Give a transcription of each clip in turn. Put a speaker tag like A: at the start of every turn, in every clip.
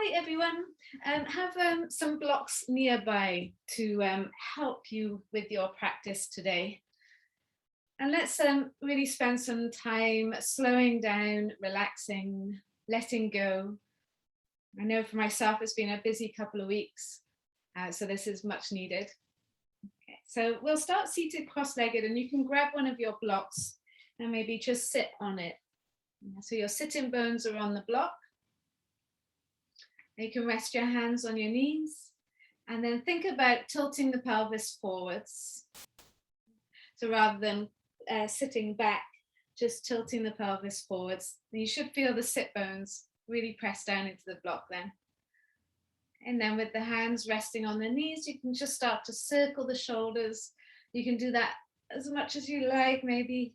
A: Hi everyone. Have some blocks nearby to help you with your practice today. And let's really spend some time slowing down, relaxing, letting go. I know for myself it's been a busy couple of weeks, so this is much needed. Okay, so we'll start seated cross-legged, and you can grab one of your blocks and maybe just sit on it. So your sitting bones are on the block. You can rest your hands on your knees and then think about tilting the pelvis forwards. So rather than sitting back, just tilting the pelvis forwards. You should feel the sit bones really press down into the block then. And then with the hands resting on the knees, you can just start to circle the shoulders. You can do that as much as you like, maybe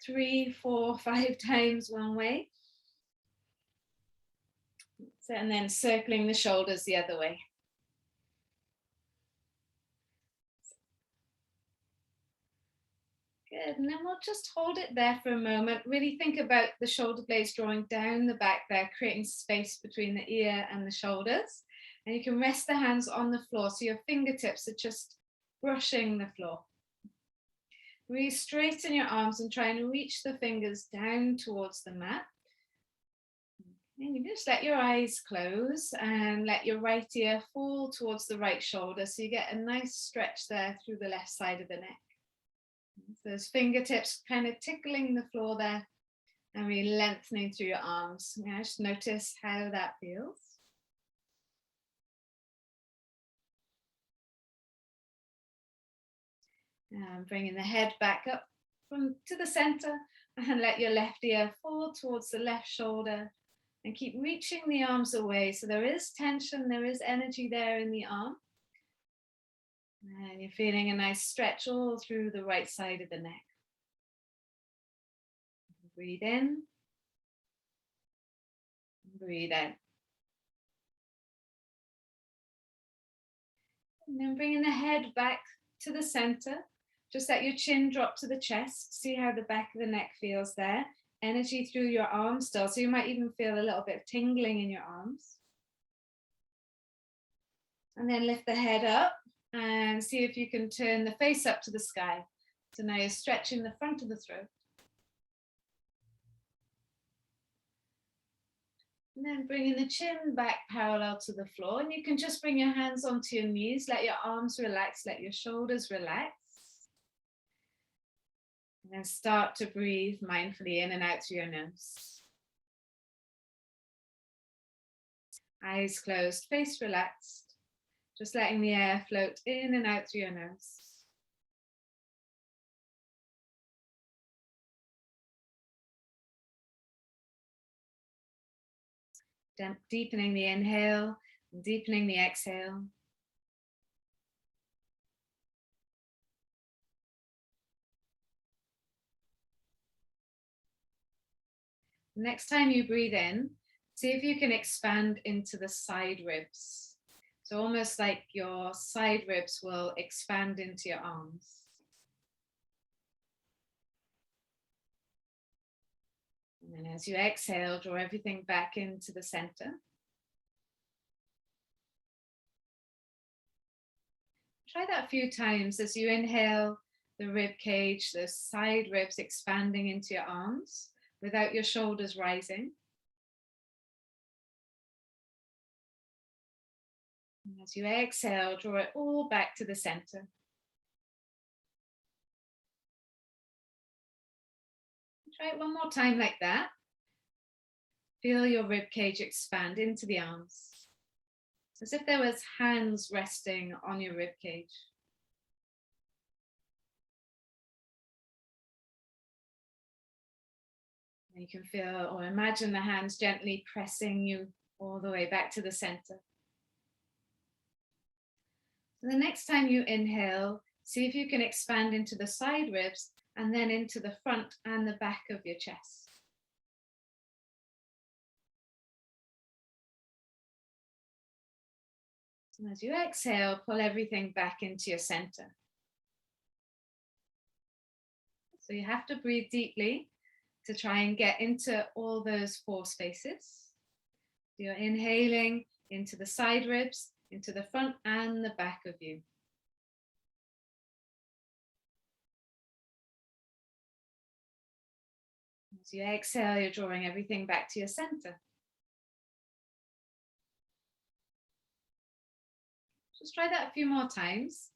A: 3, 4, 5 times one way. So, and then circling the shoulders the other way. Good, and then we'll just hold it there for a moment. Really think about the shoulder blades drawing down the back there, creating space between the ear and the shoulders. And you can rest the hands on the floor, so your fingertips are just brushing the floor. Really straighten your arms and try and reach the fingers down towards the mat. And you just let your eyes close and let your right ear fall towards the right shoulder, so you get a nice stretch there through the left side of the neck. Those fingertips kind of tickling the floor there and really lengthening through your arms. Just notice how that feels. Bringing the head back up to the center and let your left ear fall towards the left shoulder and keep reaching the arms away. So there is tension, there is energy there in the arm. And you're feeling a nice stretch all through the right side of the neck. Breathe in. Breathe out. And then bringing the head back to the center. Just let your chin drop to the chest. See how the back of the neck feels there. Energy through your arms still. So you might even feel a little bit of tingling in your arms. And then lift the head up and see if you can turn the face up to the sky. So now you're stretching the front of the throat. And then bringing the chin back parallel to the floor. And you can just bring your hands onto your knees. Let your arms relax. Let your shoulders relax. And then start to breathe mindfully in and out through your nose. Eyes closed, face relaxed. Just letting the air float in and out through your nose. Deepening the inhale, and deepening the exhale. Next time you breathe in, see if you can expand into the side ribs. So almost like your side ribs will expand into your arms. And then as you exhale, draw everything back into the center. Try that a few times as you inhale, the rib cage, the side ribs expanding into your arms without your shoulders rising. And as you exhale, draw it all back to the center. Try it one more time like that. Feel your rib cage expand into the arms, as if there was hands resting on your rib cage. And you can feel or imagine the hands gently pressing you all the way back to the center. So the next time you inhale, see if you can expand into the side ribs and then into the front and the back of your chest. And as you exhale, pull everything back into your center. So you have to breathe deeply to try and get into all those 4 spaces. You're inhaling into the side ribs, into the front and the back of you. As you exhale, you're drawing everything back to your center. Just try that a few more times.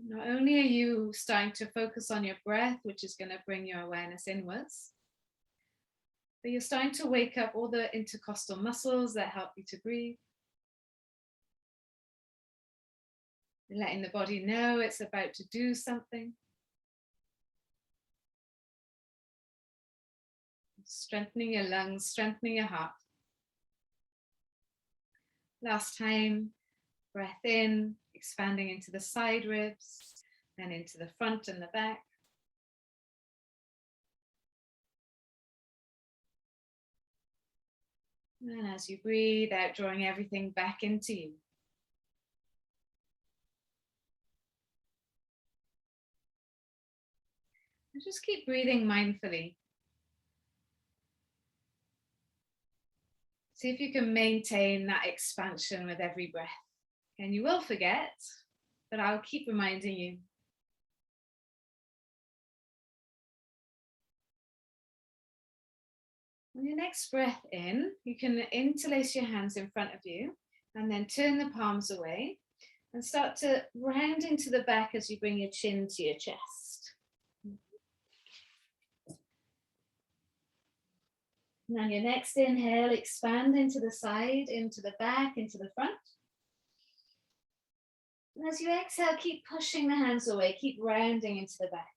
A: Not only are you starting to focus on your breath, which is going to bring your awareness inwards, but you're starting to wake up all the intercostal muscles that help you to breathe. You're letting the body know it's about to do something. Strengthening your lungs, strengthening your heart. Last time, breath in, expanding into the side ribs, then into the front and the back. And as you breathe out, drawing everything back into you. And just keep breathing mindfully. See if you can maintain that expansion with every breath. And you will forget, but I'll keep reminding you. On your next breath in, you can interlace your hands in front of you and then turn the palms away and start to round into the back as you bring your chin to your chest. And on your next inhale, expand into the side, into the back, into the front. And as you exhale, keep pushing the hands away, keep rounding into the back.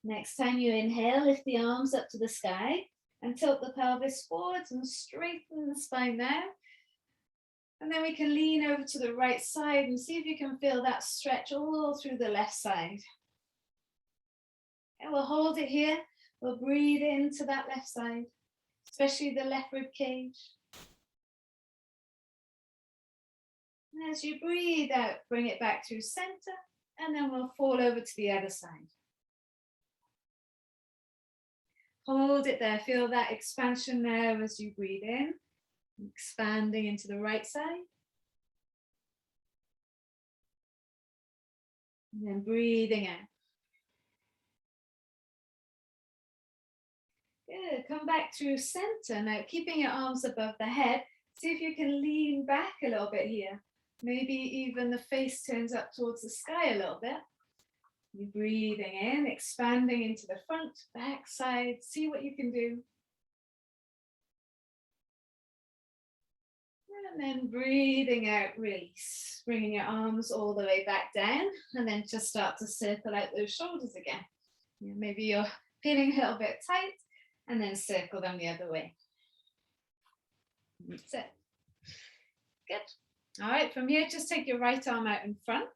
A: Next time you inhale, lift the arms up to the sky and tilt the pelvis forwards and straighten the spine now. And then we can lean over to the right side and see if you can feel that stretch all through the left side. And we'll hold it here. We'll breathe into that left side, especially the left rib cage. And as you breathe out, bring it back through center, and then we'll fall over to the other side. Hold it there, feel that expansion now as you breathe in, expanding into the right side. And then breathing out. Good, come back through center. Now keeping your arms above the head, see if you can lean back a little bit here. Maybe even the face turns up towards the sky a little bit. You're breathing in, expanding into the front, back side. See what you can do. And then breathing out, release. Bringing your arms all the way back down and then just start to circle out those shoulders again. Maybe you're feeling a little bit tight and then circle them the other way. That's it. Good. All right, from here, just take your right arm out in front.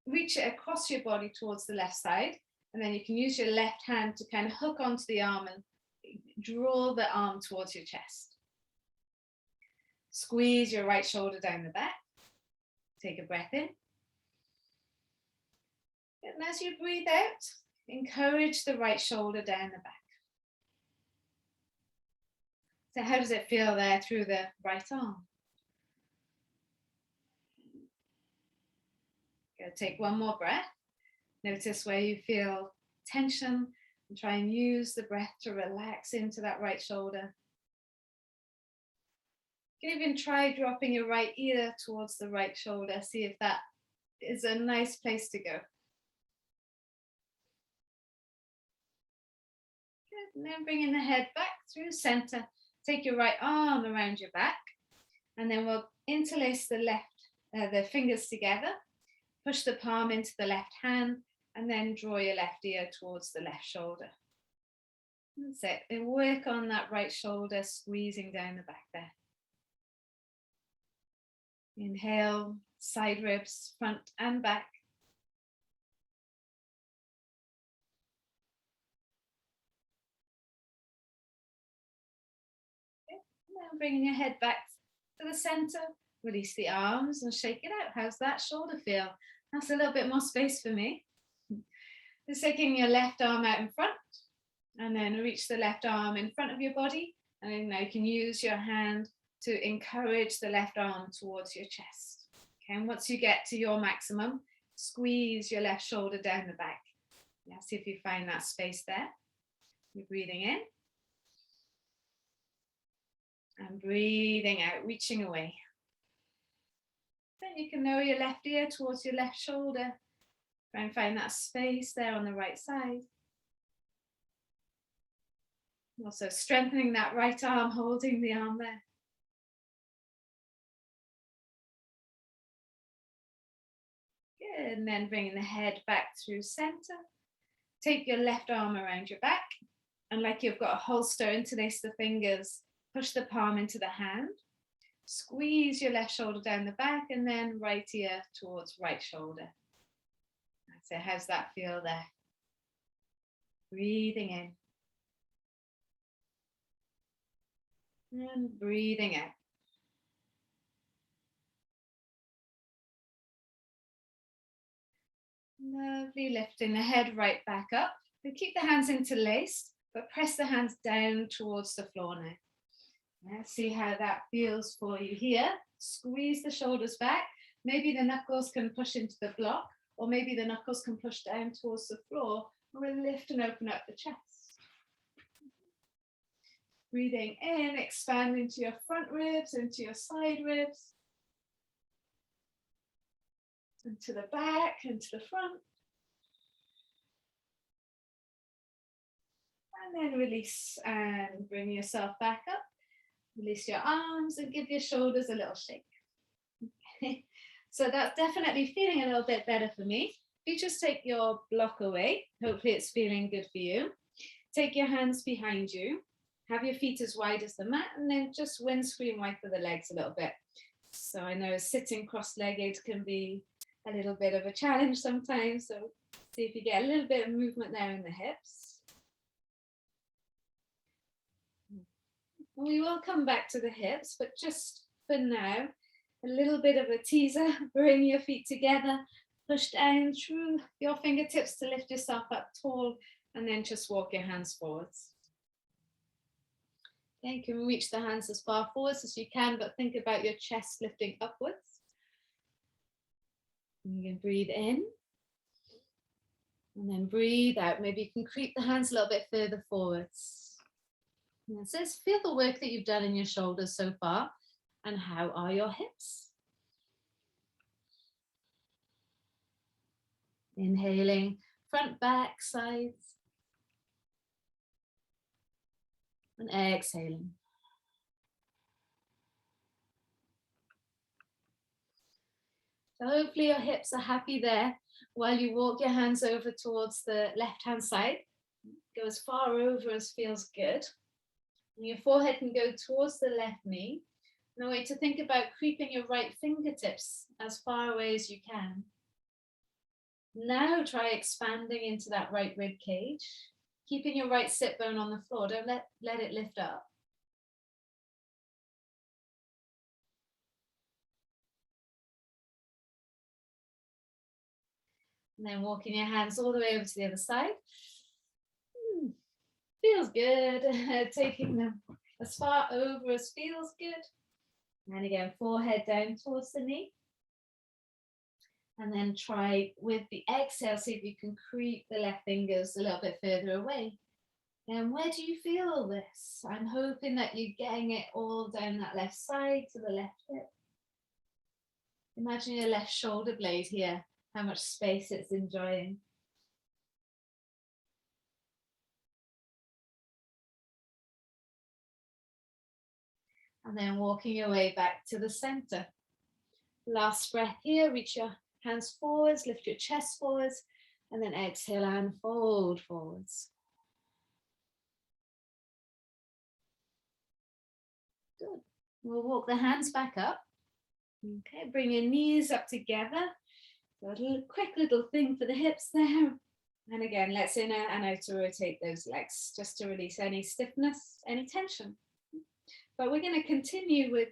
A: Reach it across your body towards the left side, and then you can use your left hand to kind of hook onto the arm and draw the arm towards your chest. Squeeze your right shoulder down the back. Take a breath in. And as you breathe out, encourage the right shoulder down the back. So how does it feel there through the right arm? Go take one more breath. Notice where you feel tension and try and use the breath to relax into that right shoulder. You can even try dropping your right ear towards the right shoulder. See if that is a nice place to go. Good. And then bringing the head back through center. Take your right arm around your back, and then we'll interlace the fingers together. Push the palm into the left hand, and then draw your left ear towards the left shoulder. That's it. And work on that right shoulder, squeezing down the back there. Inhale, side ribs, front and back. Okay. And then bringing your head back to the center. Release the arms and shake it out. How's that shoulder feel? That's a little bit more space for me. Just taking your left arm out in front, and then reach the left arm in front of your body And now you can use your hand to encourage the left arm towards your chest. Okay, and once you get to your maximum, squeeze your left shoulder down the back. Yeah, see if you find that space there. You're breathing in. And breathing out, reaching away. Then you can lower your left ear towards your left shoulder. Try and find that space there on the right side. Also strengthening that right arm, holding the arm there. Good, and then bringing the head back through center. Take your left arm around your back, and like you've got a holster, interlace the fingers, push the palm into the hand. Squeeze your left shoulder down the back, and then right ear towards right shoulder. So how's that feel there? Breathing in. And breathing out. Lovely, lifting the head right back up. And keep the hands interlaced, but press the hands down towards the floor now. Let's see how that feels for you here. Squeeze the shoulders back. Maybe the knuckles can push into the block, or maybe the knuckles can push down towards the floor. We'll lift and open up the chest. Breathing in, expand into your front ribs, into your side ribs, into the back, into the front. And then release and bring yourself back up. Release your arms and give your shoulders a little shake. Okay. So that's definitely feeling a little bit better for me. You just take your block away. Hopefully it's feeling good for you. Take your hands behind you. Have your feet as wide as the mat, and then just windscreen wipe for the legs a little bit. So I know sitting cross-legged can be a little bit of a challenge sometimes. So see if you get a little bit of movement there in the hips. We will come back to the hips, but just for now, a little bit of a teaser. Bring your feet together, push down through your fingertips to lift yourself up tall, and then just walk your hands forwards. Okay, you can reach the hands as far forwards as you can, but think about your chest lifting upwards. And you can breathe in, and then breathe out. Maybe you can creep the hands a little bit further forwards. And it says, feel the work that you've done in your shoulders so far, and how are your hips? Inhaling, front, back, sides. And exhaling. So hopefully your hips are happy there while you walk your hands over towards the left-hand side. Go as far over as feels good. And your forehead can go towards the left knee. And a way to think about creeping your right fingertips as far away as you can. Now try expanding into that right rib cage. Keeping your right sit bone on the floor. Don't let it lift up. And then walking your hands all the way over to the other side. Feels good. Taking them as far over as feels good. And again, forehead down towards the knee. And then try with the exhale, see if you can creep the left fingers a little bit further away. And where do you feel this? I'm hoping that you're getting it all down that left side to the left hip. Imagine your left shoulder blade here, how much space it's enjoying. And then walking your way back to the center. Last breath here, reach your hands forwards, lift your chest forwards, and then exhale and fold forwards. Good. We'll walk the hands back up. Okay, bring your knees up together. So a quick little thing for the hips there. And again, let's inner and outer rotate those legs just to release any stiffness, any tension. But we're going to continue with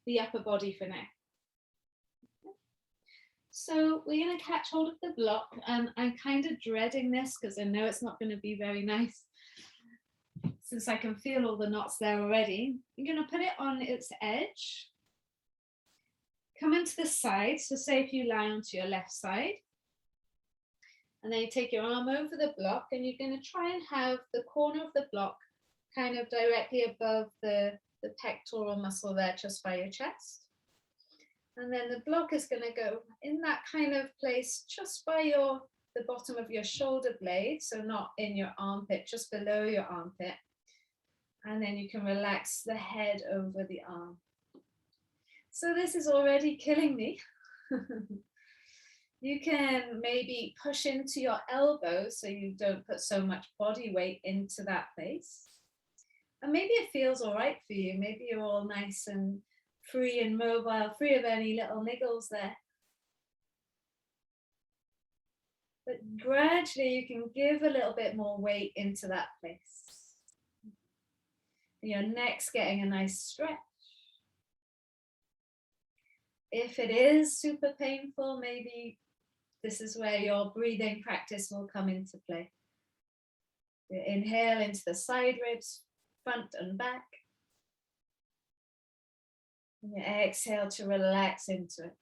A: the upper body for now. So we're going to catch hold of the block, and I'm kind of dreading this because I know it's not going to be very nice. since I can feel all the knots there already, I'm going to put it on its edge. Come into the side. So say if you lie onto your left side, and then you take your arm over the block, and you're going to try and have the corner of the block kind of directly above the pectoral muscle there, just by your chest. And then the block is going to go in that kind of place just by the bottom of your shoulder blade, so not in your armpit, just below your armpit. And then you can relax the head over the arm. So this is already killing me. You can maybe push into your elbow so you don't put so much body weight into that place. And maybe it feels all right for you. Maybe you're all nice and free and mobile, free of any little niggles there. But gradually you can give a little bit more weight into that place. Your neck's getting a nice stretch. If it is super painful, maybe this is where your breathing practice will come into play. You inhale into the side ribs, front and back. And you exhale to relax into it.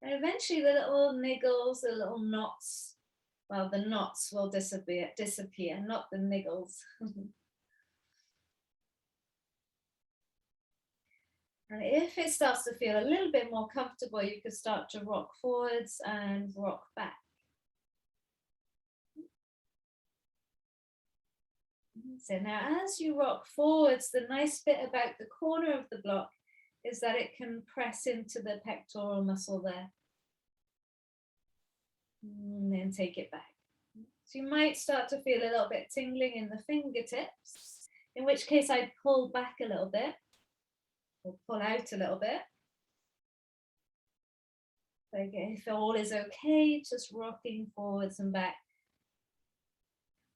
A: And eventually the little niggles, the little knots, well, the knots will disappear, not the niggles. And if it starts to feel a little bit more comfortable, you could start to rock forwards and rock back. So now as you rock forwards, the nice bit about the corner of the block is that it can press into the pectoral muscle there. And then take it back. So you might start to feel a little bit tingling in the fingertips, in which case I'd pull back a little bit, or pull out a little bit. Okay, if all is okay, just rocking forwards and back.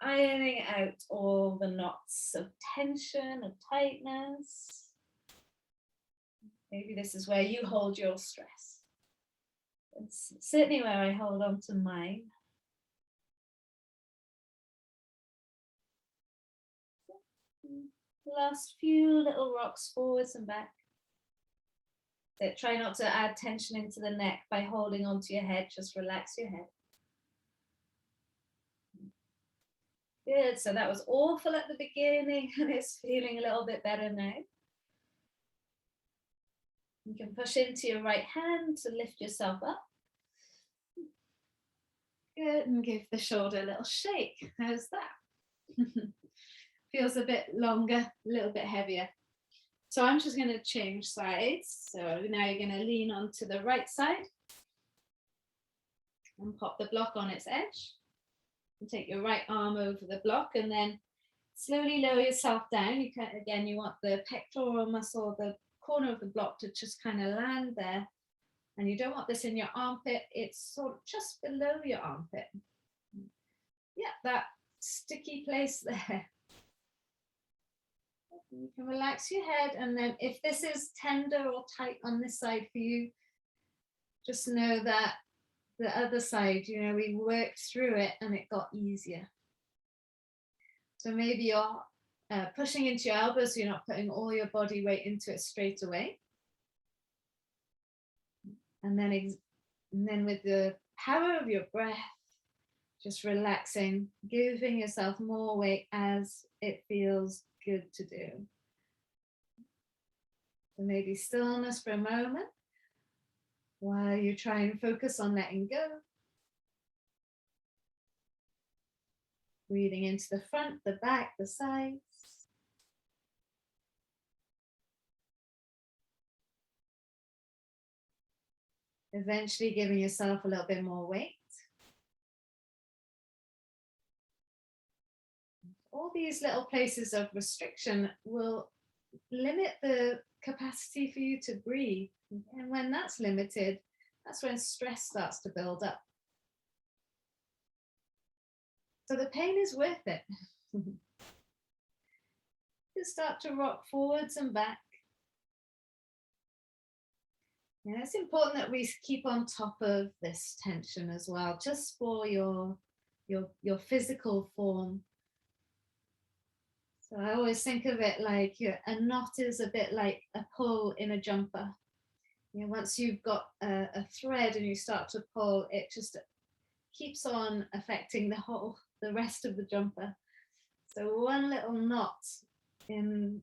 A: Ironing out all the knots of tension, of tightness. Maybe this is where you hold your stress. It's certainly where I hold on to mine. Last few little rocks forwards and back. So try not to add tension into the neck by holding onto your head, just relax your head. Good, so that was awful at the beginning and it's feeling a little bit better now. You can push into your right hand to lift yourself up. Good, and give the shoulder a little shake. How's that? Feels a bit longer, a little bit heavier. So I'm just going to change sides. So now you're going to lean onto the right side and pop the block on its edge. And take your right arm over the block and then slowly lower yourself down. You can, again, you want the pectoral muscle, the corner of the block to just kind of land there. And you don't want this in your armpit. It's sort of just below your armpit. Yeah, that sticky place there. You can relax your head, and then if this is tender or tight on this side for you, just know that the other side, you know, we worked through it and it got easier. So maybe you're pushing into your elbows, so you're not putting all your body weight into it straight away. And then with the power of your breath, just relaxing, giving yourself more weight as it feels good to do. So maybe stillness for a moment while you try and focus on letting go. Breathing into the front, the back, the sides. Eventually giving yourself a little bit more weight. All these little places of restriction will limit the capacity for you to breathe. And when that's limited, that's when stress starts to build up. So the pain is worth it. You start to rock forwards and back. And it's important that we keep on top of this tension as well, just for your your physical form. So I always think of it like a knot is a bit like a pull in a jumper. You know, once you've got a thread and you start to pull, it just keeps on affecting the rest of the jumper. So one little knot in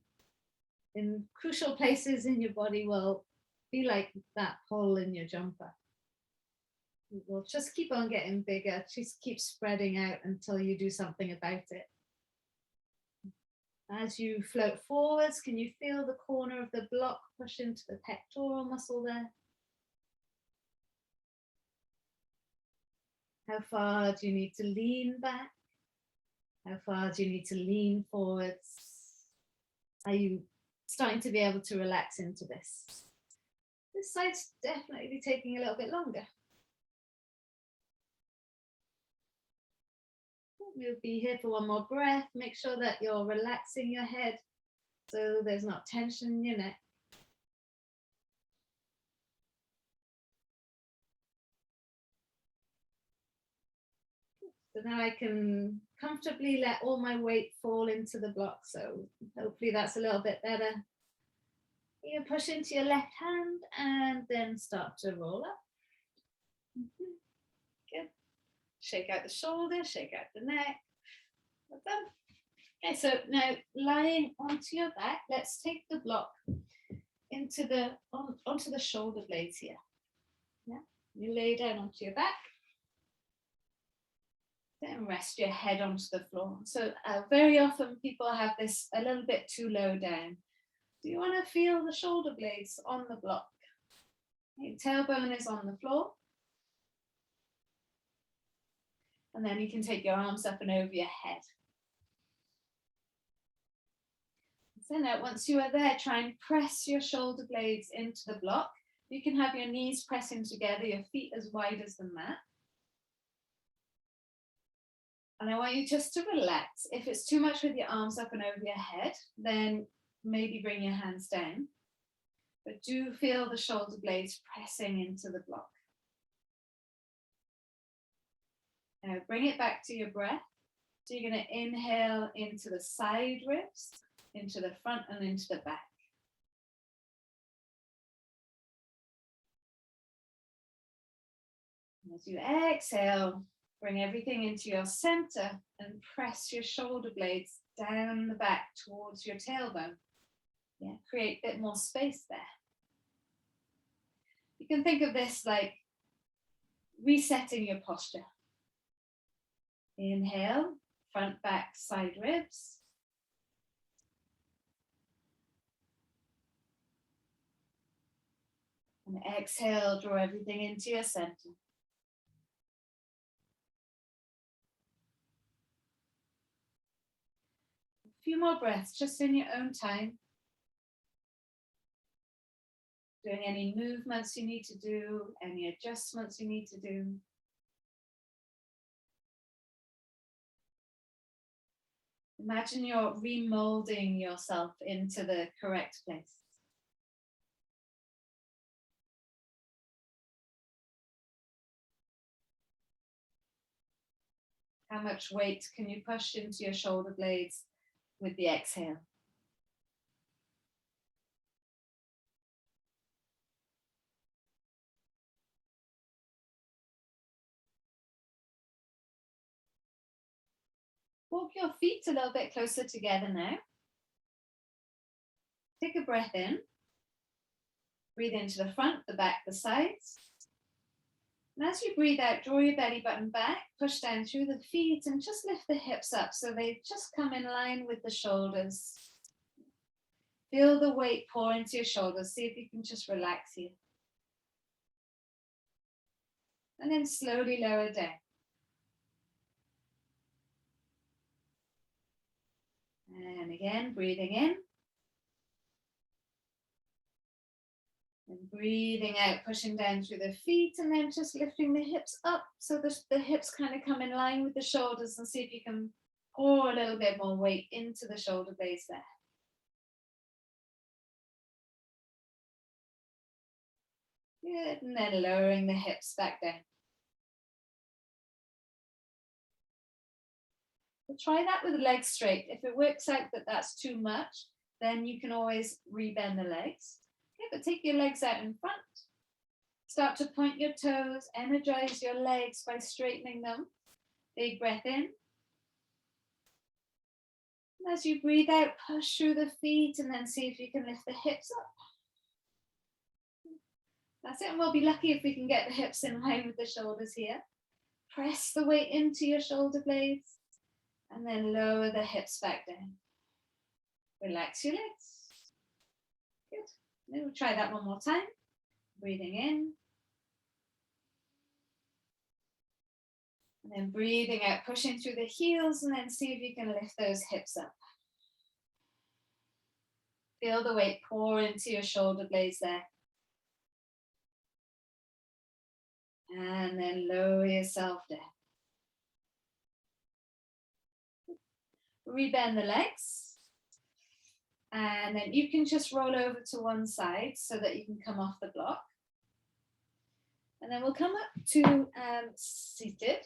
A: crucial places in your body will be like that pull in your jumper. It will just keep on getting bigger, just keep spreading out until you do something about it. As you float forwards, can you feel the corner of the block push into the pectoral muscle there? How far do you need to lean back? How far do you need to lean forwards? Are you starting to be able to relax into this? This side's definitely taking a little bit longer. We'll be here for one more breath. Make sure that you're relaxing your head so there's not tension in your neck. So now I can comfortably let all my weight fall into the block. So hopefully that's a little bit better. You can push into your left hand and then start to roll up. Good. Shake out the shoulders, shake out the neck. Well done. Okay, so now lying onto your back, let's take the block into onto the shoulder blades here. Yeah, you lay down onto your back. Then rest your head onto the floor. So very often people have this a little bit too low down. Do you want to feel the shoulder blades on the block? Your tailbone is on the floor. And then you can take your arms up and over your head. So now once you are there, try and press your shoulder blades into the block. You can have your knees pressing together, your feet as wide as the mat. And I want you just to relax. If it's too much with your arms up and over your head, then maybe bring your hands down. But do feel the shoulder blades pressing into the block. Now bring it back to your breath. So you're going to inhale into the side ribs, into the front and into the back. And as you exhale, bring everything into your center and press your shoulder blades down the back towards your tailbone. Yeah, create a bit more space there. You can think of this like resetting your posture. Inhale, front, back, side ribs. And exhale, draw everything into your center. A few more breaths, just in your own time. Doing any movements you need to do, any adjustments you need to do. Imagine you're remolding yourself into the correct place. How much weight can you push into your shoulder blades with the exhale? Walk your feet a little bit closer together now. Take a breath in. Breathe into the front, the back, the sides. And as you breathe out, draw your belly button back, push down through the feet and just lift the hips up so they just come in line with the shoulders. Feel the weight pour into your shoulders. See if you can just relax here. And then slowly lower down. And again, breathing in. And breathing out, pushing down through the feet and then just lifting the hips up so the hips kind of come in line with the shoulders, and see if you can pour a little bit more weight into the shoulder blades there. Good, and then lowering the hips back down. We'll try that with the legs straight. If it works out that that's too much, then you can always rebend the legs. Okay, but take your legs out in front. Start to point your toes, energize your legs by straightening them. Big breath in. And as you breathe out, push through the feet and then see if you can lift the hips up. That's it, and we'll be lucky if we can get the hips in line with the shoulders here. Press the weight into your shoulder blades and then lower the hips back down. Relax your legs. Good. Then we'll try that one more time. Breathing in. And then breathing out, pushing through the heels, and then see if you can lift those hips up. Feel the weight pour into your shoulder blades there. And then lower yourself down. Rebend the legs. And then you can just roll over to one side so that you can come off the block. And then we'll come up to seated.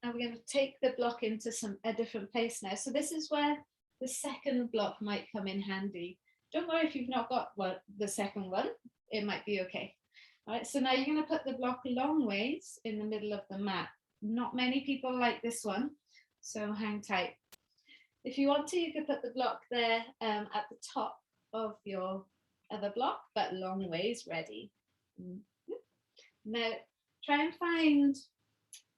A: And we're going to take the block into a different place now. So this is where the second block might come in handy. Don't worry if you've not got the second one, it might be okay. All right, so now you're going to put the block long ways in the middle of the mat. Not many people like this one, so hang tight. If you want to, you could put the block there at the top of your other block, but long ways ready. Now, try and find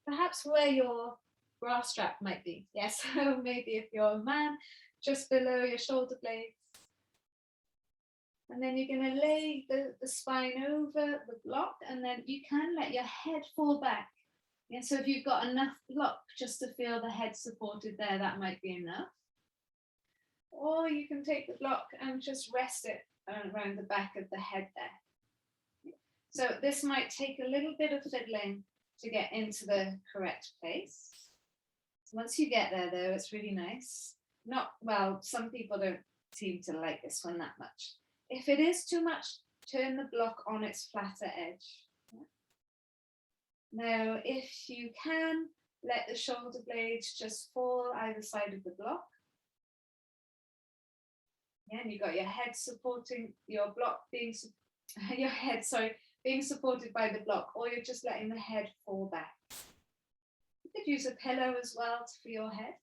A: perhaps where your bra strap might be. Yes, so maybe if you're a man, just below your shoulder blades. And then you're going to lay the spine over the block, and then you can let your head fall back. Yeah, so if you've got enough block just to feel the head supported there, that might be enough. Or you can take the block and just rest it around the back of the head there. So this might take a little bit of fiddling to get into the correct place. Once you get there though, it's really nice. Some people don't seem to like this one that much. If it is too much, turn the block on its flatter edge. Now, if you can, let the shoulder blades just fall either side of the block. Yeah, and you've got your head supporting your block being supported by the block, or you're just letting the head fall back. You could use a pillow as well for your head.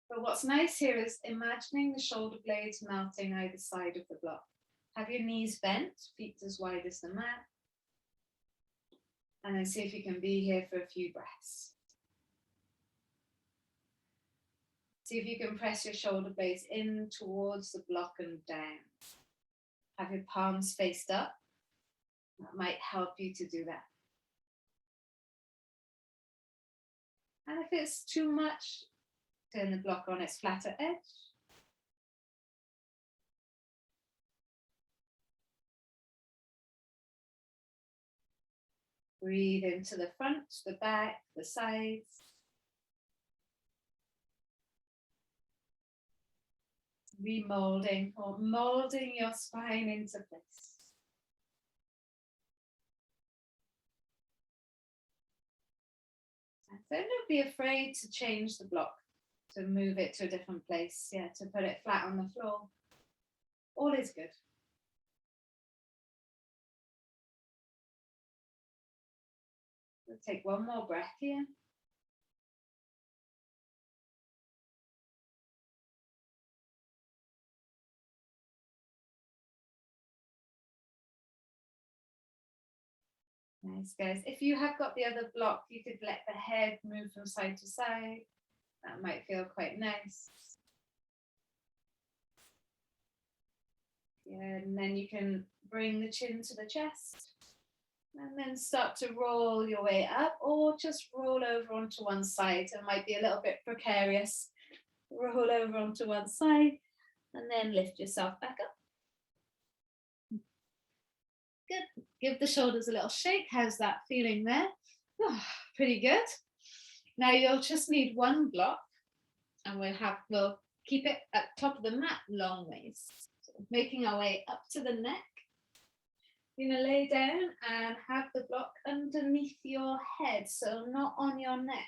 A: But what's nice here is imagining the shoulder blades melting either side of the block. Have your knees bent, feet as wide as the mat. And then see if you can be here for a few breaths. See if you can press your shoulder blades in towards the block and down. Have your palms faced up. That might help you to do that. And if it's too much, turn the block on its flatter edge. Breathe into the front, the back, the sides. Remolding or molding your spine into place. So don't be afraid to change the block, to move it to a different place, to put it flat on the floor. All is good. We'll take one more breath here. Nice, guys. If you have got the other block, you could let the head move from side to side. That might feel quite nice. Yeah, and then you can bring the chin to the chest and then start to roll your way up, or just roll over onto one side. It might be a little bit precarious. Roll over onto one side and then lift yourself back up. Good. Give the shoulders a little shake. How's that feeling there? Oh, pretty good. Now you'll just need one block, and we'll keep it at top of the mat long ways. So making our way up to the neck. You're going to lay down and have the block underneath your head, so not on your neck.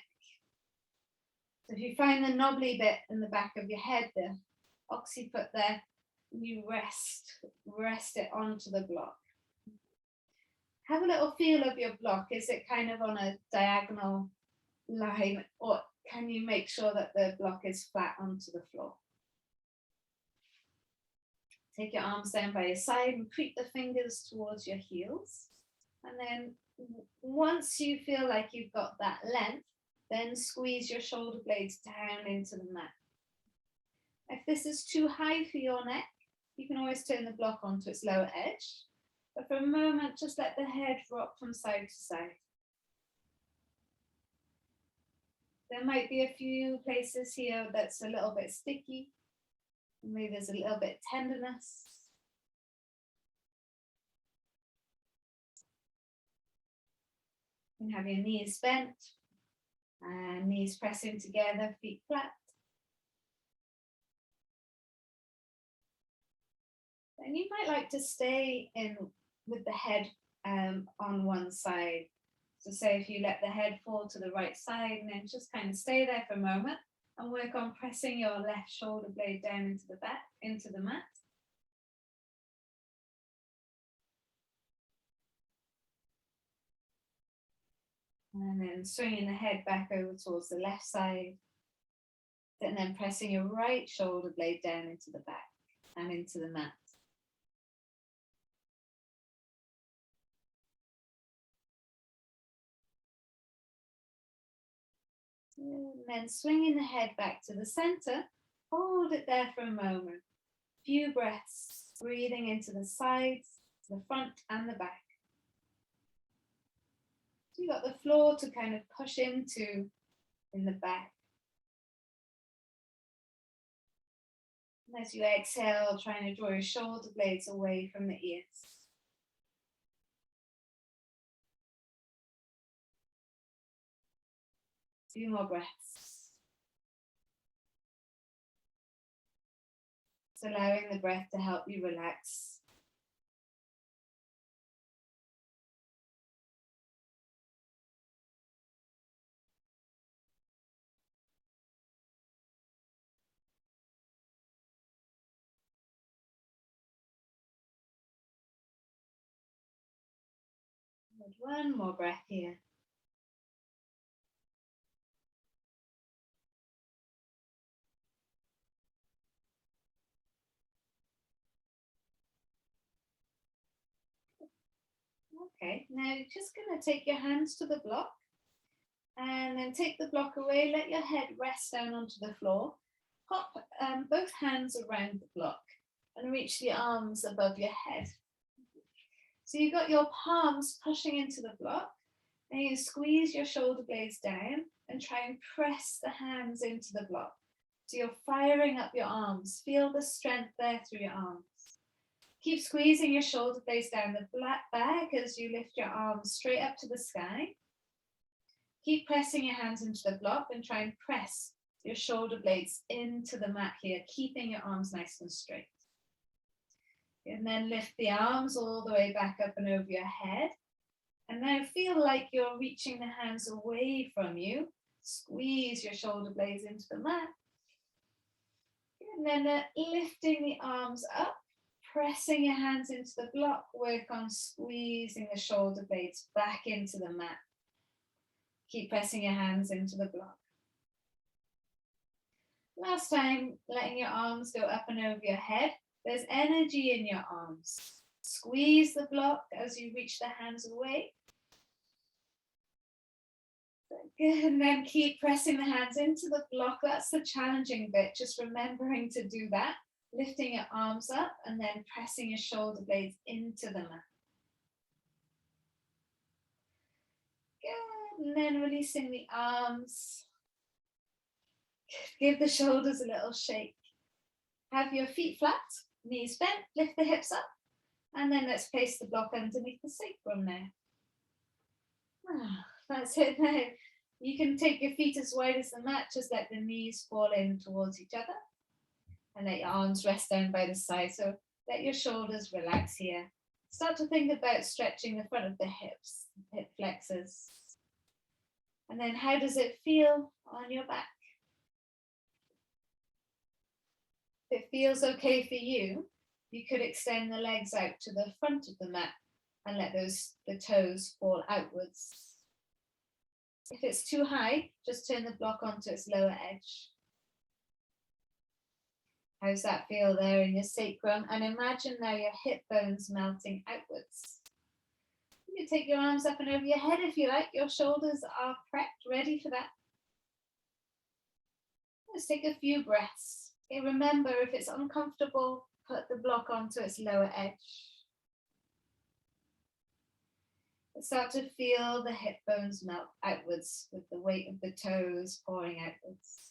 A: So if you find the knobbly bit in the back of your head, the occiput there, you rest it onto the block. Have a little feel of your block. Is it kind of on a diagonal line, or can you make sure that the block is flat onto the floor? Take your arms down by your side and creep the fingers towards your heels. And then once you feel like you've got that length, then squeeze your shoulder blades down into the mat. If this is too high for your neck, you can always turn the block onto its lower edge. But for a moment, just let the head rock from side to side. There might be a few places here that's a little bit sticky. Maybe there's a little bit of tenderness. You can have your knees bent and knees pressing together, feet flat. And you might like to stay in with the head on one side. So say if you let the head fall to the right side and then just kind of stay there for a moment and work on pressing your left shoulder blade down into the back, into the mat. And then swinging the head back over towards the left side. And then pressing your right shoulder blade down into the back and into the mat. And then swinging the head back to the center, hold it there for a moment. Few breaths, breathing into the sides, the front and the back. So you've got the floor to kind of push into in the back. And as you exhale, trying to draw your shoulder blades away from the ears. Few more breaths. Just allowing the breath to help you relax. And one more breath here. Okay, now you're just going to take your hands to the block and then take the block away. Let your head rest down onto the floor. Hop both hands around the block and reach the arms above your head. So you've got your palms pushing into the block and you squeeze your shoulder blades down and try and press the hands into the block. So you're firing up your arms. Feel the strength there through your arms. Keep squeezing your shoulder blades down the back as you lift your arms straight up to the sky. Keep pressing your hands into the block and try and press your shoulder blades into the mat here, keeping your arms nice and straight. And then lift the arms all the way back up and over your head. And now feel like you're reaching the hands away from you. Squeeze your shoulder blades into the mat. And then lifting the arms up. Pressing your hands into the block, work on squeezing the shoulder blades back into the mat. Keep pressing your hands into the block. Last time, letting your arms go up and over your head. There's energy in your arms. Squeeze the block as you reach the hands away. Good, and then keep pressing the hands into the block. That's the challenging bit, just remembering to do that. Lifting your arms up and then pressing your shoulder blades into the mat. Good, and then releasing the arms. Give the shoulders a little shake. Have your feet flat, knees bent, lift the hips up, and then let's place the block underneath the sacrum now. That's it now. You can take your feet as wide as the mat, just let the knees fall in towards each other. And let your arms rest down by the side. So let your shoulders relax here. Start to think about stretching the front of the hips, hip flexors. And then how does it feel on your back? If it feels okay for you, you could extend the legs out to the front of the mat and let the toes fall outwards. If it's too high, just turn the block onto its lower edge. How's that feel there in your sacrum? And imagine now your hip bones melting outwards. You can take your arms up and over your head if you like. Your shoulders are prepped, ready for that. Let's take a few breaths. Okay, remember, if it's uncomfortable, put the block onto its lower edge. Start to feel the hip bones melt outwards with the weight of the toes pouring outwards.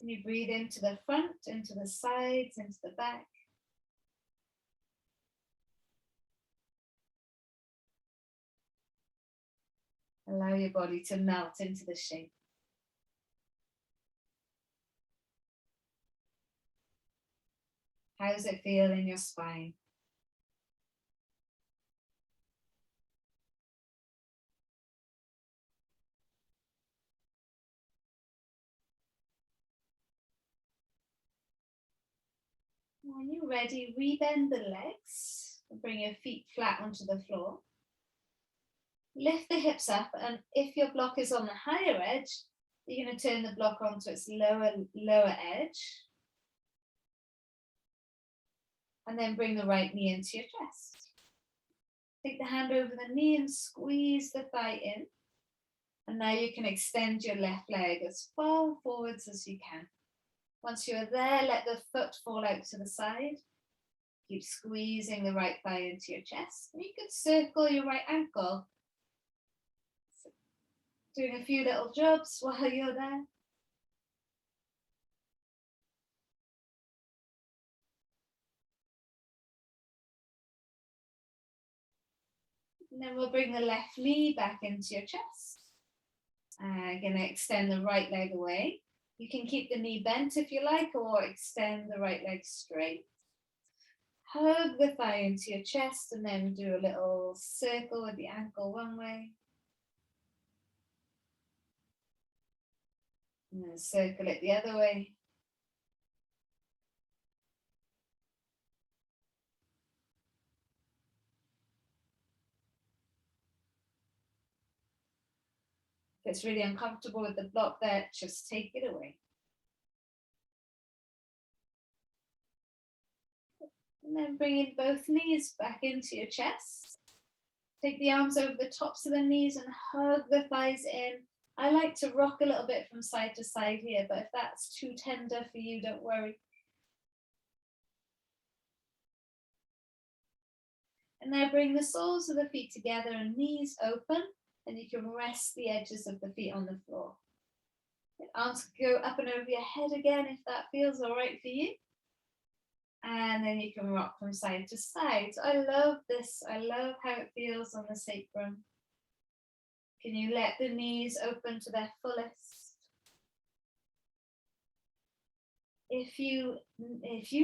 A: And you breathe into the front, into the sides, into the back. Allow your body to melt into the shape. How does it feel in your spine? When you're ready, rebend the legs and bring your feet flat onto the floor. Lift the hips up, and if your block is on the higher edge, you're going to turn the block onto its lower edge. And then bring the right knee into your chest. Take the hand over the knee and squeeze the thigh in. And now you can extend your left leg as far forwards as you can. Once you're there, let the foot fall out to the side. Keep squeezing the right thigh into your chest. And you could circle your right ankle. So doing a few little jobs while you're there. And then we'll bring the left knee back into your chest. Going to extend the right leg away. You can keep the knee bent if you like, or extend the right leg straight. Hug the thigh into your chest and then do a little circle with the ankle one way. And then circle it the other way. If it's really uncomfortable with the block there, just take it away. And then bringing both knees back into your chest. Take the arms over the tops of the knees and hug the thighs in. I like to rock a little bit from side to side here, but if that's too tender for you, don't worry. And now bring the soles of the feet together and knees open, and you can rest the edges of the feet on the floor. Arms go up and over your head again if that feels all right for you. And then you can rock from side to side. So I love this. I love how it feels on the sacrum. Can you let the knees open to their fullest? If you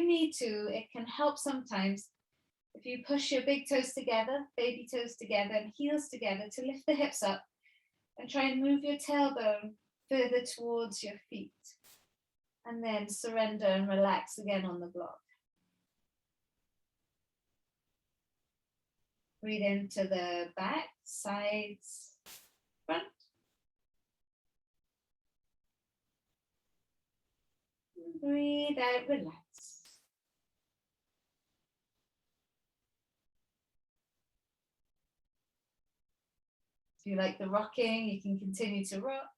A: need to, it can help sometimes if you push your big toes together, baby toes together, and heels together to lift the hips up and try and move your tailbone further towards your feet. And then surrender and relax again on the block. Breathe into the back, sides, front. Breathe out, relax. If you like the rocking, you can continue to rock.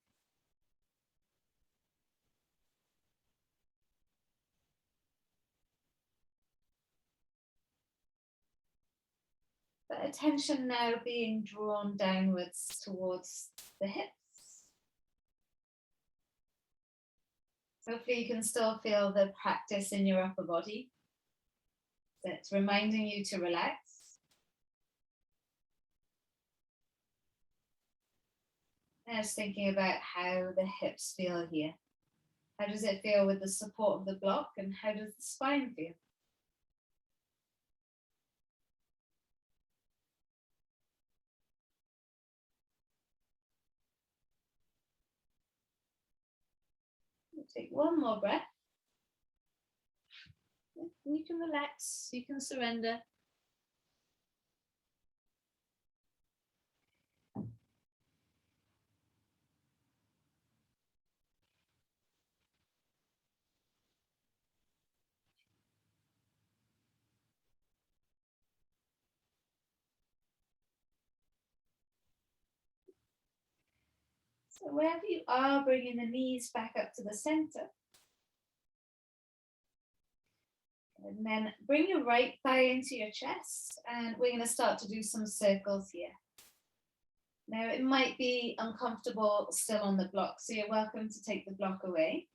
A: But attention now being drawn downwards towards the hips. Hopefully you can still feel the practice in your upper body. That's reminding you to relax. And just thinking about how the hips feel here. How does it feel with the support of the block, and how does the spine feel? Take one more breath. You can relax, you can surrender. So wherever you are, bringing the knees back up to the center. And then bring your right thigh into your chest, and we're going to start to do some circles here. Now, it might be uncomfortable still on the block, so you're welcome to take the block away.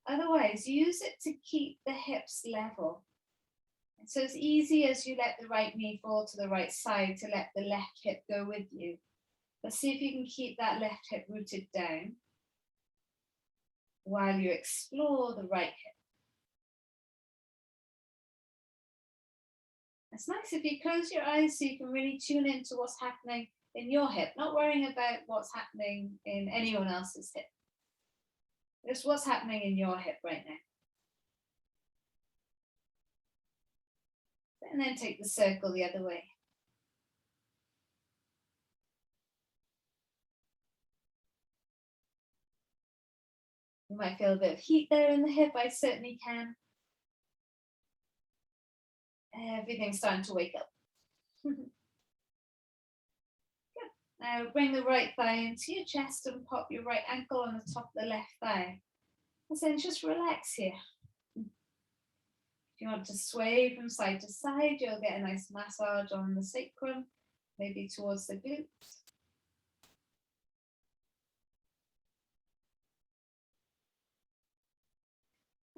A: Otherwise, use it to keep the hips level. So as easy as you let the right knee fall to the right side to let the left hip go with you. But see if you can keep that left hip rooted down while you explore the right hip. It's nice if you close your eyes so you can really tune into what's happening in your hip, not worrying about what's happening in anyone else's hip. Just what's happening in your hip right now. And then take the circle the other way. You might feel a bit of heat there in the hip, I certainly can. Everything's starting to wake up. Good. Now bring the right thigh into your chest and pop your right ankle on the top of the left thigh. And then just relax here. If you want to sway from side to side, you'll get a nice massage on the sacrum, maybe towards the glutes.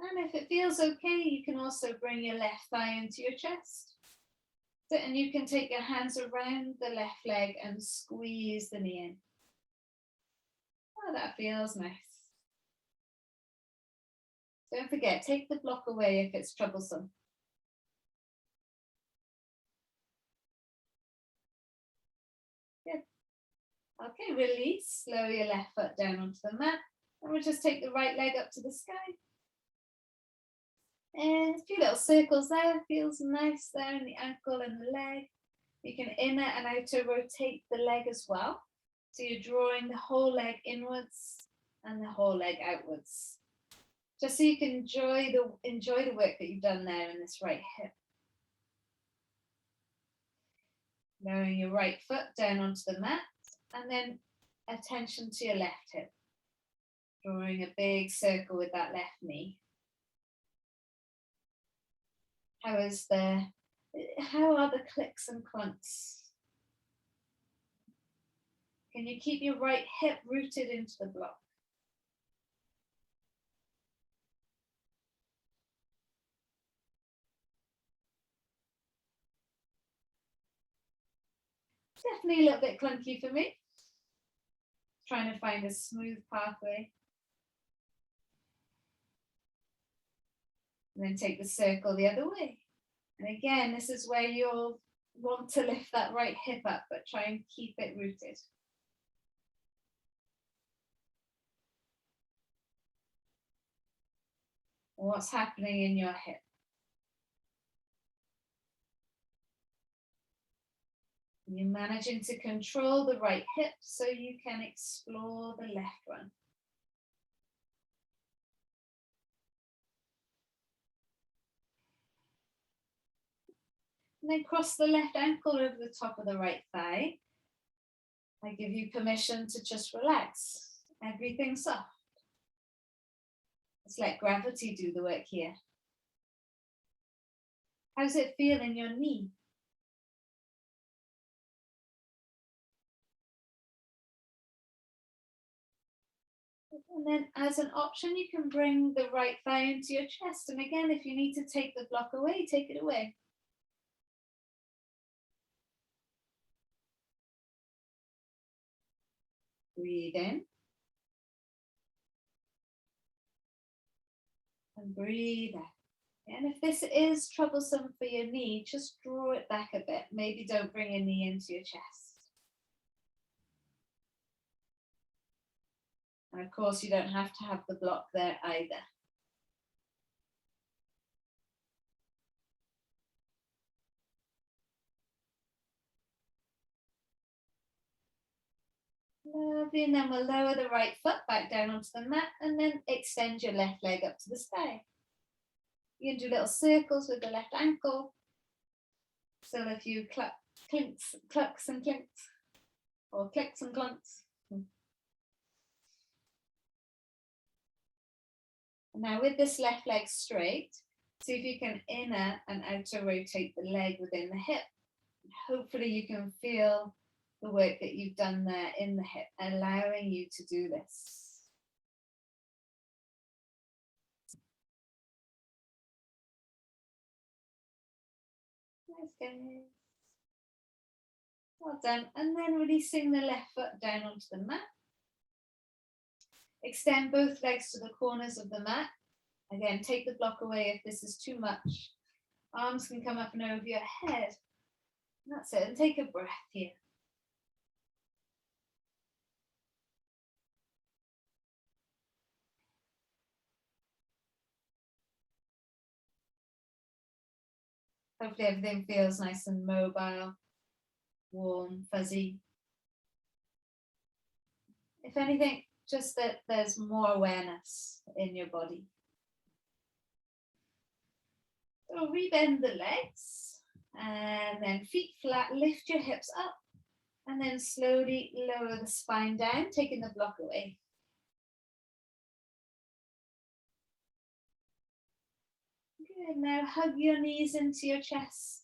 A: And if it feels okay, you can also bring your left thigh into your chest. And you can take your hands around the left leg and squeeze the knee in. Oh, that feels nice. Don't forget, take the block away if it's troublesome. Good. Okay, release. Lower your left foot down onto the mat. And we'll just take the right leg up to the sky. And a few little circles there. Feels nice there in the ankle and the leg. You can inner and outer rotate the leg as well. So you're drawing the whole leg inwards and the whole leg outwards. Just so you can enjoy the work that you've done there in this right hip. Lowering your right foot down onto the mat, and then attention to your left hip. Drawing a big circle with that left knee. How are the clicks and clunks? Can you keep your right hip rooted into the block? Definitely a little bit clunky for me. Trying to find a smooth pathway. And then take the circle the other way. And again, this is where you'll want to lift that right hip up, but try and keep it rooted. What's happening in your hip? You're managing to control the right hip so you can explore the left one. And then cross the left ankle over the top of the right thigh. I give you permission to just relax. Everything's soft. Let's let gravity do the work here. How's it feel in your knee? And then as an option, you can bring the right thigh into your chest. And again, if you need to take the block away, take it away. Breathe in. And breathe out. And if this is troublesome for your knee, just draw it back a bit. Maybe don't bring your knee into your chest. And of course, you don't have to have the block there either. Lovely, and then we'll lower the right foot back down onto the mat and then extend your left leg up to the sky. You can do little circles with the left ankle. Still a few clucks and clinks, or clicks and clunks. Now with this left leg straight, see if you can inner and outer rotate the leg within the hip. Hopefully you can feel the work that you've done there in the hip, allowing you to do this. Nice, guys. Well done. And then releasing the left foot down onto the mat. Extend both legs to the corners of the mat. Again, take the block away if this is too much. Arms can come up and over your head. That's it. And take a breath here. Hopefully everything feels nice and mobile, warm, fuzzy. If anything, just that there's more awareness in your body. So rebend the legs and then feet flat, lift your hips up and then slowly lower the spine down, taking the block away. Good, now hug your knees into your chest.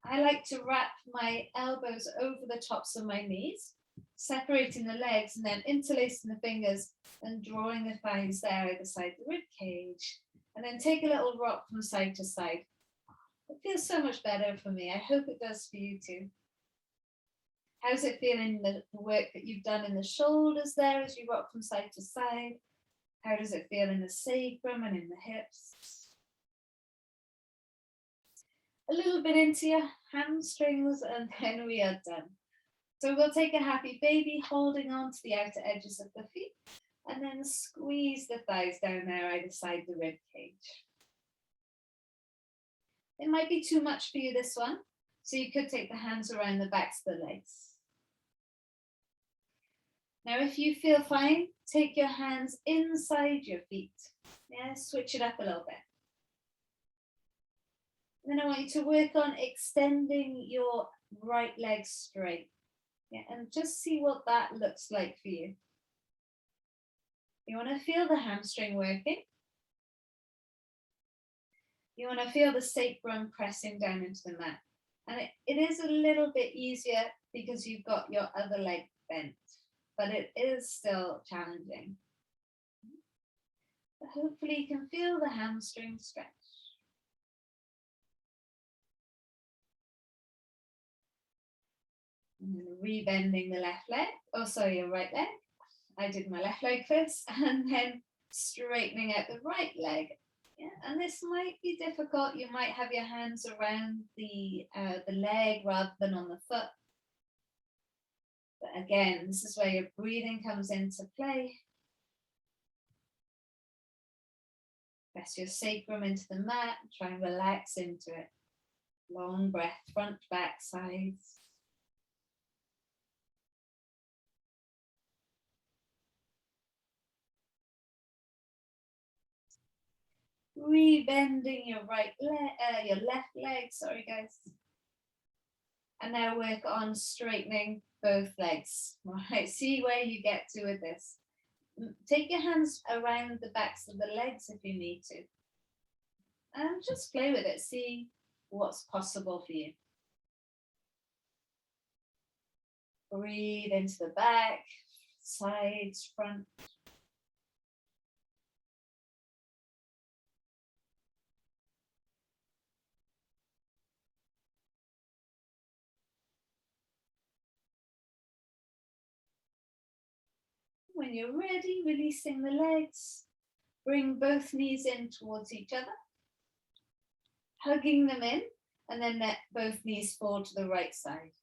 A: I like to wrap my elbows over the tops of my knees, separating the legs and then interlacing the fingers and drawing the thighs there either side the rib cage. And then take a little rock from side to side. It feels so much better for me. I hope it does for you too. How's it feeling, the work that you've done in the shoulders there as you rock from side to side? How does it feel in the sacrum and in the hips? A little bit into your hamstrings and then we are done. So we'll take a happy baby, holding on to the outer edges of the feet and then squeeze the thighs down there either side the rib cage. It might be too much for you, this one, so you could take the hands around the backs of the legs. Now if you feel fine, take your hands inside your feet. Yeah, switch it up a little bit. And then I want you to work on extending your right leg straight. Yeah, and just see what that looks like for you. You want to feel the hamstring working. You want to feel the sacrum pressing down into the mat. And it is a little bit easier because you've got your other leg bent, but it is still challenging. But hopefully you can feel the hamstring stretch. And then rebending the left leg, your right leg. I did my left leg first, and then straightening out the right leg. Yeah, and this might be difficult. You might have your hands around the leg rather than on the foot. But again, this is where your breathing comes into play. Press your sacrum into the mat, try and relax into it. Long breath, front, back, sides. Rebending your your left leg, sorry guys. And now work on straightening both legs. All right, see where you get to with this. Take your hands around the backs of the legs if you need to. And just play with it, see what's possible for you. Breathe into the back, sides, front. When you're ready, releasing the legs, bring both knees in towards each other, hugging them in, and then let both knees fall to the right side.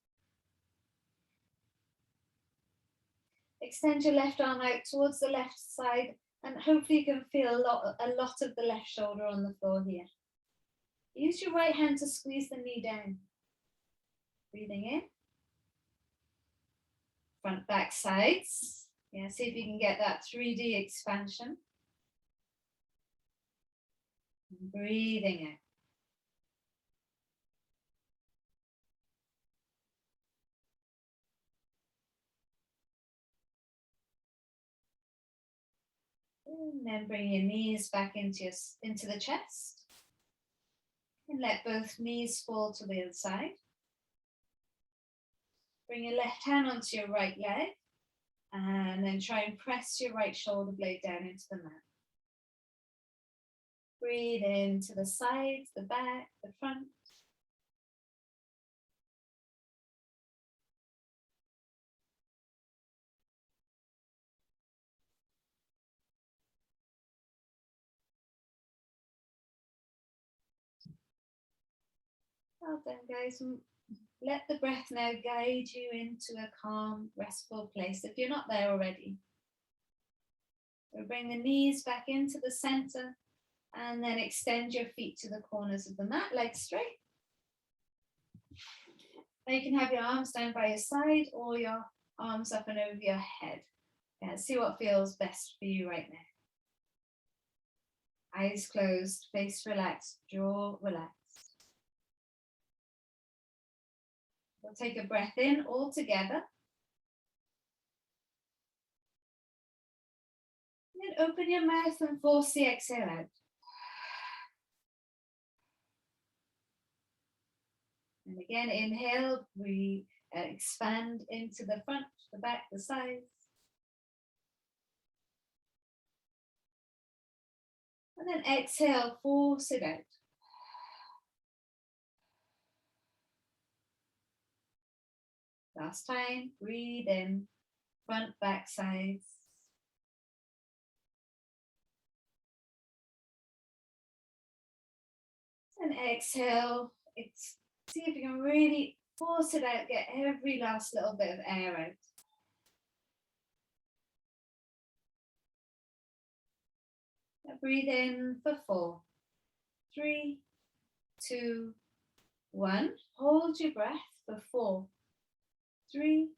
A: extend your left arm out towards the left side, and hopefully you can feel a lot of the left shoulder on the floor here. Use your right hand to squeeze the knee down. Breathing in. Front, back, sides. Yeah, see if you can get that 3D expansion. And breathing out. And then bring your knees back into the chest. And let both knees fall to the other side. Bring your left hand onto your right leg. And then try and press your right shoulder blade down into the mat. Breathe in to the sides, the back, the front. Well done, guys. Let the breath now guide you into a calm, restful place if you're not there already. So bring the knees back into the center and then extend your feet to the corners of the mat, legs straight. Now you can have your arms down by your side or your arms up and over your head. Yeah, see what feels best for you right now. Eyes closed, face relaxed, jaw relaxed. We'll take a breath in all together. And then open your mouth and force the exhale out. And again, inhale, breathe, expand into the front, the back, the sides. And then exhale, force it out. Last time, breathe in, front, back, sides. And exhale, see if you can really force it out, get every last little bit of air out. Now breathe in for 4, 3, 2, 1. Hold your breath for 4, 3,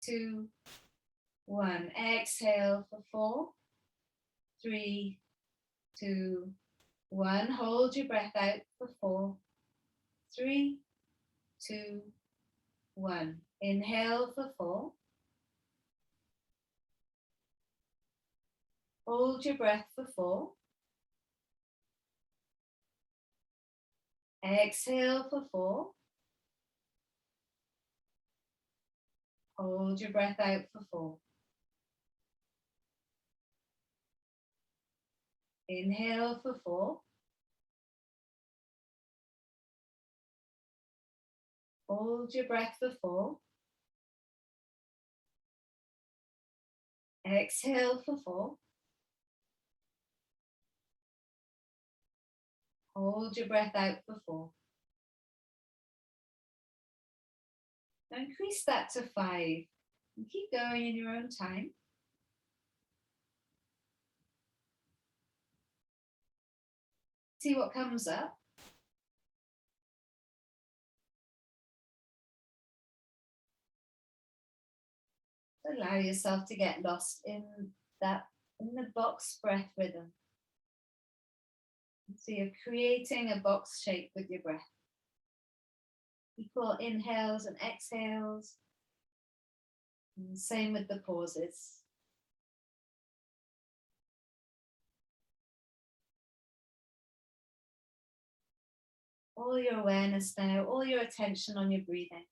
A: 2, 1. Exhale for 4, 3, 2, 1. Hold your breath out for 4, 3, 2, 1. Inhale for 4. Hold your breath for 4. Exhale for 4. Hold your breath out for 4. Inhale for 4. Hold your breath for 4. Exhale for 4. Hold your breath out for 4. Now increase that to 5 and keep going in your own time. See what comes up. Allow yourself to get lost in the box breath rhythm. So you're creating a box shape with your breath. Equal inhales and exhales. And same with the pauses. All your awareness now, all your attention on your breathing.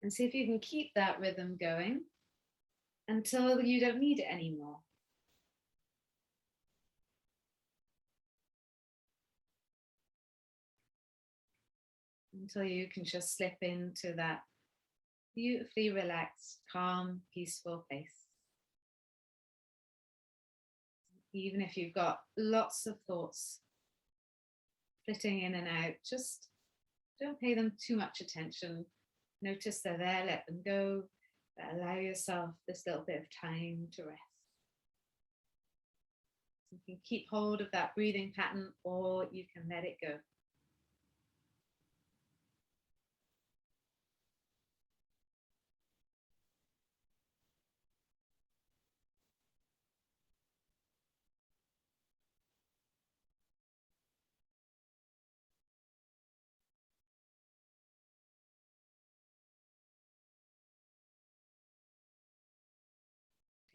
A: And see if you can keep that rhythm going until you don't need it anymore. Until you can just slip into that beautifully relaxed, calm, peaceful place. Even if you've got lots of thoughts flitting in and out, just don't pay them too much attention. Notice they're there, let them go, but allow yourself this little bit of time to rest. You can keep hold of that breathing pattern, or you can let it go.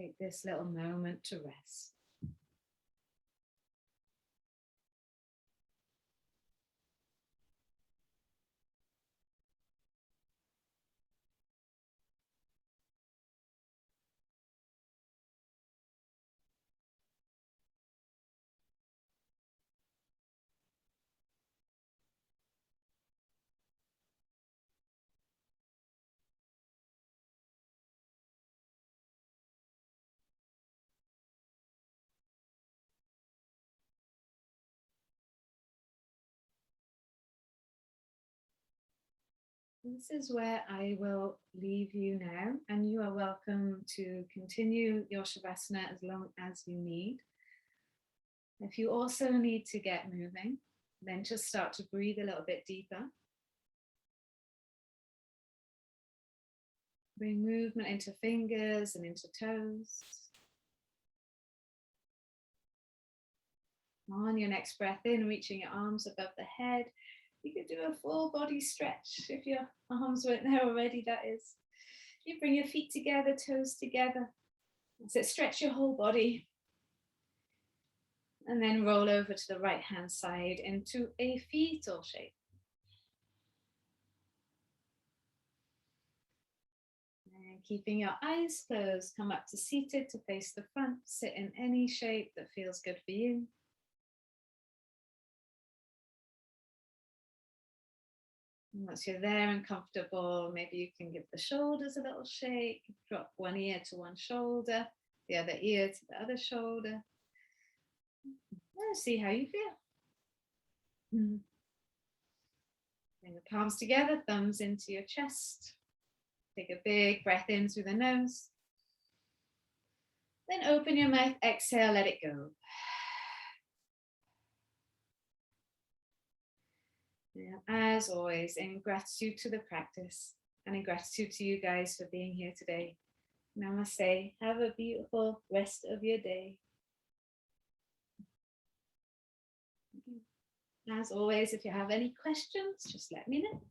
A: Take this little moment to rest. This is where I will leave you now, and you are welcome to continue your Shavasana as long as you need. If you also need to get moving, then just start to breathe a little bit deeper. Bring movement into fingers and into toes. On your next breath in, reaching your arms above the head. You could do a full body stretch if your arms weren't there already, that is. You bring your feet together, toes together. So stretch your whole body. And then roll over to the right hand side into a fetal shape. And keeping your eyes closed, come up to seated to face the front. Sit in any shape that feels good for you. And once you're there and comfortable, maybe you can give the shoulders a little shake. Drop one ear to one shoulder, the other ear to the other shoulder. And see how you feel. Bring the palms together, thumbs into your chest. Take a big breath in through the nose. Then open your mouth, exhale, let it go. Now, as always, in gratitude to the practice and in gratitude to you guys for being here today. Namaste. Have a beautiful rest of your day. As always, if you have any questions, just let me know.